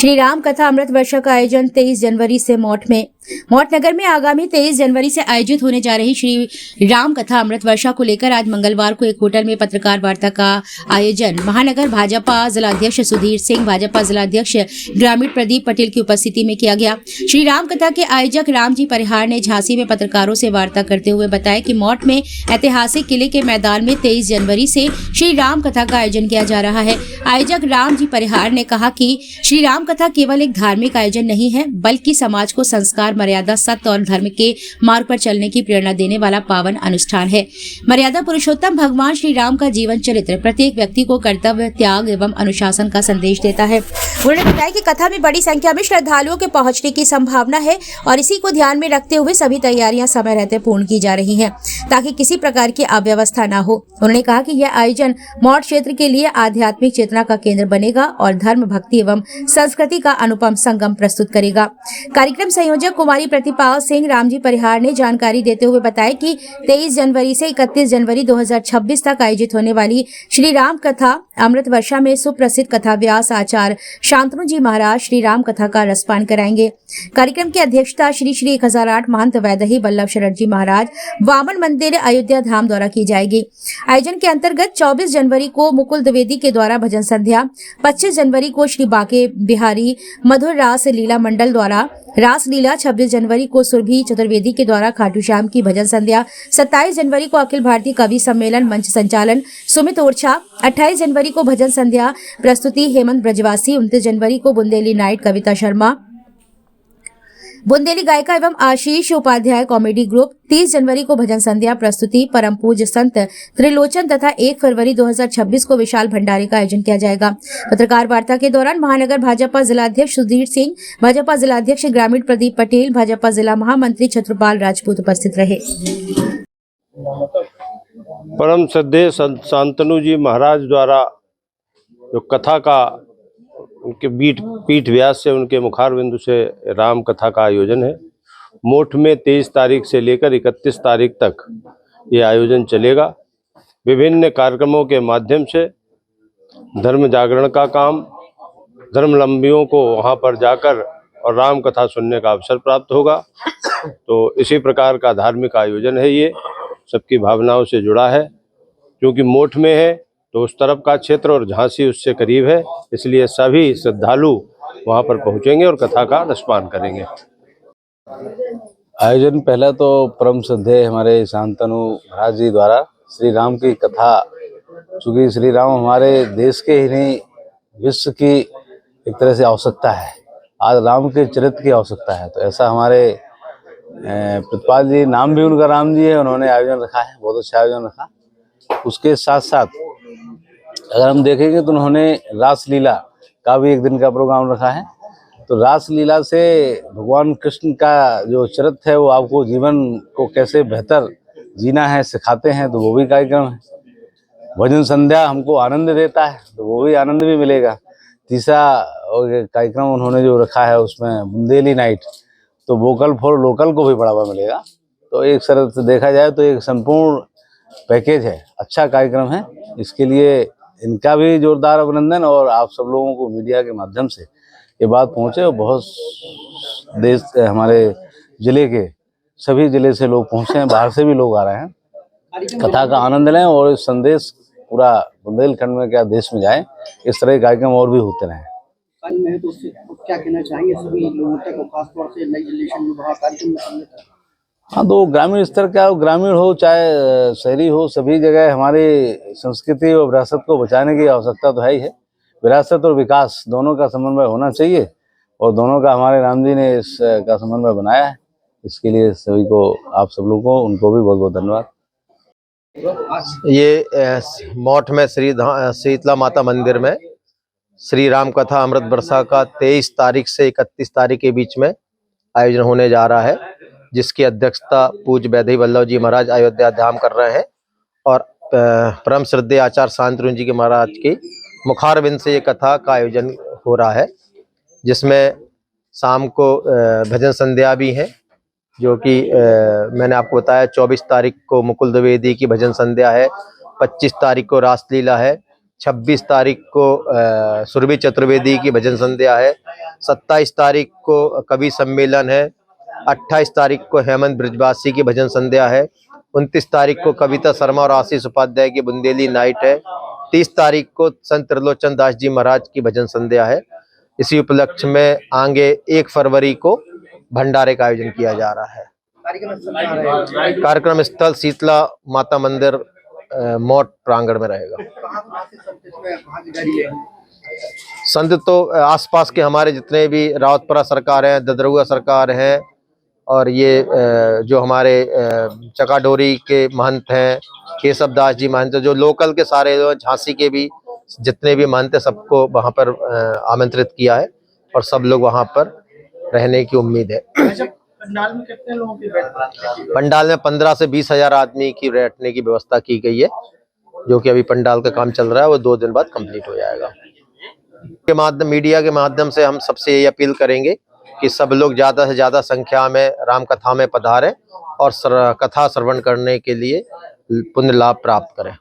श्री राम कथा अमृत वर्षा का आयोजन 23 जनवरी से मौट नगर में आगामी 23 जनवरी से आयोजित होने जा रही श्री राम कथा अमृत वर्षा को लेकर आज मंगलवार को एक होटल में पत्रकार वार्ता का आयोजन महानगर भाजपा जिलाध्यक्ष सुधीर सिंह, भाजपा जिलाध्यक्ष ग्रामीण प्रदीप पटेल की उपस्थिति में किया गया। श्री राम कथा के आयोजक रामजी परिहार ने झांसी में पत्रकारों से वार्ता करते हुए बताया कि मौट में ऐतिहासिक किले के मैदान में 23 जनवरी से श्री राम कथा का आयोजन किया जा रहा है। आयोजक रामजी परिहार ने कहा कि श्री राम कथा केवल एक धार्मिक आयोजन नहीं है, बल्कि समाज को संस्कार, मर्यादा, सत्य और धर्म के मार्ग पर चलने की प्रेरणा देने वाला पावन अनुष्ठान है। मर्यादा पुरुषोत्तम भगवान श्री राम का जीवन चरित्र प्रत्येक व्यक्ति को कर्तव्य, त्याग एवं अनुशासन का संदेश देता है। उन्होंने बताया कि कथा में बड़ी संख्या में श्रद्धालुओं के पहुंचने की संभावना है और इसी को ध्यान में रखते हुए सभी तैयारियां समय रहते पूर्ण की जा रही हैं ताकि किसी प्रकार की अव्यवस्था न हो। उन्होंने कहा कि यह आयोजन मौट क्षेत्र के लिए आध्यात्मिक चेतना का केंद्र बनेगा और धर्म, भक्ति एवं संस्कृति का अनुपम संगम प्रस्तुत करेगा। कार्यक्रम संयोजक कुमारी प्रतिपाल सिंह रामजी परिहार ने जानकारी देते हुए बताया कि 23 जनवरी से 31 जनवरी 2026 तक आयोजित होने वाली श्री राम कथा अमृत वर्षा में सुप्रसिद्ध कथा व्यास आचार्य शांतनु जी महाराज श्री राम कथा का रसपान कराएंगे। कार्यक्रम की अध्यक्षता श्री 1008 महंत वैदही वल्लभ शरण जी महाराज वामन मंदिर अयोध्या धाम द्वारा की जाएगी। आयोजन के अंतर्गत 24 जनवरी को मुकुल द्विवेदी के द्वारा भजन संध्या, 25 जनवरी को श्री बाके बिहारी मधुर रास लीला मंडल द्वारा रास लीला, 26 जनवरी को सुरभि चतुर्वेदी के द्वारा खाटू श्याम की भजन संध्या, 27 जनवरी को अखिल भारतीय कवि सम्मेलन मंच संचालन सुमित ओरछा, 28 जनवरी को भजन संध्या प्रस्तुति हेमंत ब्रजवासी, 29 जनवरी को बुंदेली नाइट कविता शर्मा, बुंदेली गायिका एवं आशीष उपाध्याय कॉमेडी ग्रुप, 30 जनवरी को भजन संध्या प्रस्तुति परम पूज्य संत त्रिलोचन तथा 1 फरवरी 2026 को विशाल भंडारे का आयोजन किया जाएगा। पत्रकार वार्ता के दौरान महानगर भाजपा जिलाध्यक्ष सुधीर सिंह, भाजपा जिलाध्यक्ष ग्रामीण प्रदीप पटेल, भाजपा जिला महामंत्री छत्रपाल राजपूत उपस्थित रहे। परम श्रद्धेय संत शांतनु जी महाराज द्वारा जो कथा का उनके पीठ व्यास से उनके मुखार बिंदु से राम कथा का आयोजन है। मोठ में 23 तारीख से लेकर 31 तारीख तक ये आयोजन चलेगा। विभिन्न कार्यक्रमों के माध्यम से धर्म जागरण का काम, धर्मलंबियों को वहाँ पर जाकर और राम कथा सुनने का अवसर प्राप्त होगा। तो इसी प्रकार का धार्मिक आयोजन है, ये सबकी भावनाओं से जुड़ा है। क्योंकि मोठ में है तो उस तरफ का क्षेत्र और झांसी उससे करीब है, इसलिए सभी श्रद्धालु वहां पर पहुंचेंगे और कथा का रसपान करेंगे। आयोजन पहला तो परम श्रद्धेय हमारे शांतनु महाराज जी द्वारा श्री राम की कथा, चूँकि श्री राम हमारे देश के ही नहीं विश्व की एक तरह से आवश्यकता है। आज राम के चरित्र की आवश्यकता है, तो ऐसा हमारे प्रतिपाल जी, नाम भी उनका राम जी है, उन्होंने आयोजन रखा है, बहुत अच्छा आयोजन रखा। उसके साथ साथ अगर हम देखेंगे तो उन्होंने रासलीला का भी एक दिन का प्रोग्राम रखा है। तो रासलीला से भगवान कृष्ण का जो चरित्र है वो आपको जीवन को कैसे बेहतर जीना है सिखाते हैं, तो वो भी कार्यक्रम है। भजन संध्या हमको आनंद देता है, तो वो भी आनंद भी मिलेगा। तीसरा कार्यक्रम उन्होंने जो रखा है उसमें बुंदेली नाइट, तो वोकल फॉर लोकल को भी बढ़ावा मिलेगा। तो एक तरह से देखा जाए तो एक संपूर्ण पैकेज है, अच्छा कार्यक्रम है। इसके लिए इनका भी जोरदार अभिनंदन, और आप सब लोगों को मीडिया के माध्यम से ये बात पहुंचे और बहुत देश हमारे जिले के सभी जिले से लोग पहुंचे हैं, बाहर से भी लोग आ रहे हैं। कथा का आनंद लें और इस संदेश पूरा बुंदेलखंड में क्या देश में जाए, इस तरह के कार्यक्रम और भी होते रहें। तो क्या कहना चाहेंगे सभी लोगों तक, खासतौर से नई जनरेशन में बड़ा कार्यक्रम? हाँ, तो ग्रामीण स्तर का हो, ग्रामीण हो चाहे शहरी हो, सभी जगह हमारी संस्कृति और विरासत को बचाने की आवश्यकता तो है ही है। विरासत और विकास दोनों का समन्वय होना चाहिए, और दोनों का हमारे राम जी ने इसका समन्वय बनाया है। इसके लिए सभी को, आप सब लोगों को, उनको भी बहुत बहुत धन्यवाद। ये मौठ में श्री शीतला माता मंदिर में श्री राम कथा अमृत वर्षा का 23 तारीख से 31 तारीख के बीच में आयोजन होने जा रहा है, जिसकी अध्यक्षता पूज्य वैदही वल्लभ जी महाराज अयोध्या धाम कर रहे हैं। और परम श्रद्धेय आचार्य शांतनु जी के महाराज की मुखारबिंद से ये कथा का आयोजन हो रहा है, जिसमें शाम को भजन संध्या भी है, जो कि मैंने आपको बताया 24 तारीख को मुकुल द्विवेदी की भजन संध्या है, 25 तारीख को रासलीला है, 26 तारीख को सुरभि चतुर्वेदी की भजन संध्या है, 27 तारीख को कवि सम्मेलन है, 28 तारीख को हेमंत ब्रिजवासी की भजन संध्या है, 29 तारीख को कविता शर्मा और आशीष उपाध्याय की बुंदेली नाइट है, 30 तारीख को संत त्रिलोचन दास जी महाराज की भजन संध्या है। इसी उपलक्ष्य में आगे 1 फरवरी को भंडारे का आयोजन किया जा रहा है। कार्यक्रम स्थल शीतला माता मंदिर मोट प्रांगण में रहेगा। संत तो आसपास के हमारे जितने भी रावतपुरा सरकार है, ददरुआ सरकार है, और ये जो हमारे चकाडोरी के महंत हैं, केशव दास जी महंत, जो लोकल के सारे, झांसी के भी जितने भी महंत हैं, सबको वहाँ पर आमंत्रित किया है और सब लोग वहाँ पर रहने की उम्मीद है। पंडाल में कितने लोगों की बैठक? पंडाल में 15 से 20 हजार आदमी की बैठने की व्यवस्था की गई है, जो कि अभी पंडाल का काम चल रहा है, वो 2 दिन बाद कंप्लीट हो जाएगा। के माध्यम, मीडिया के माध्यम से हम सबसे ये अपील करेंगे कि सब लोग ज्यादा से ज्यादा संख्या में राम कथा में पधारें और कथा श्रवण करने के लिए पुण्य लाभ प्राप्त करें।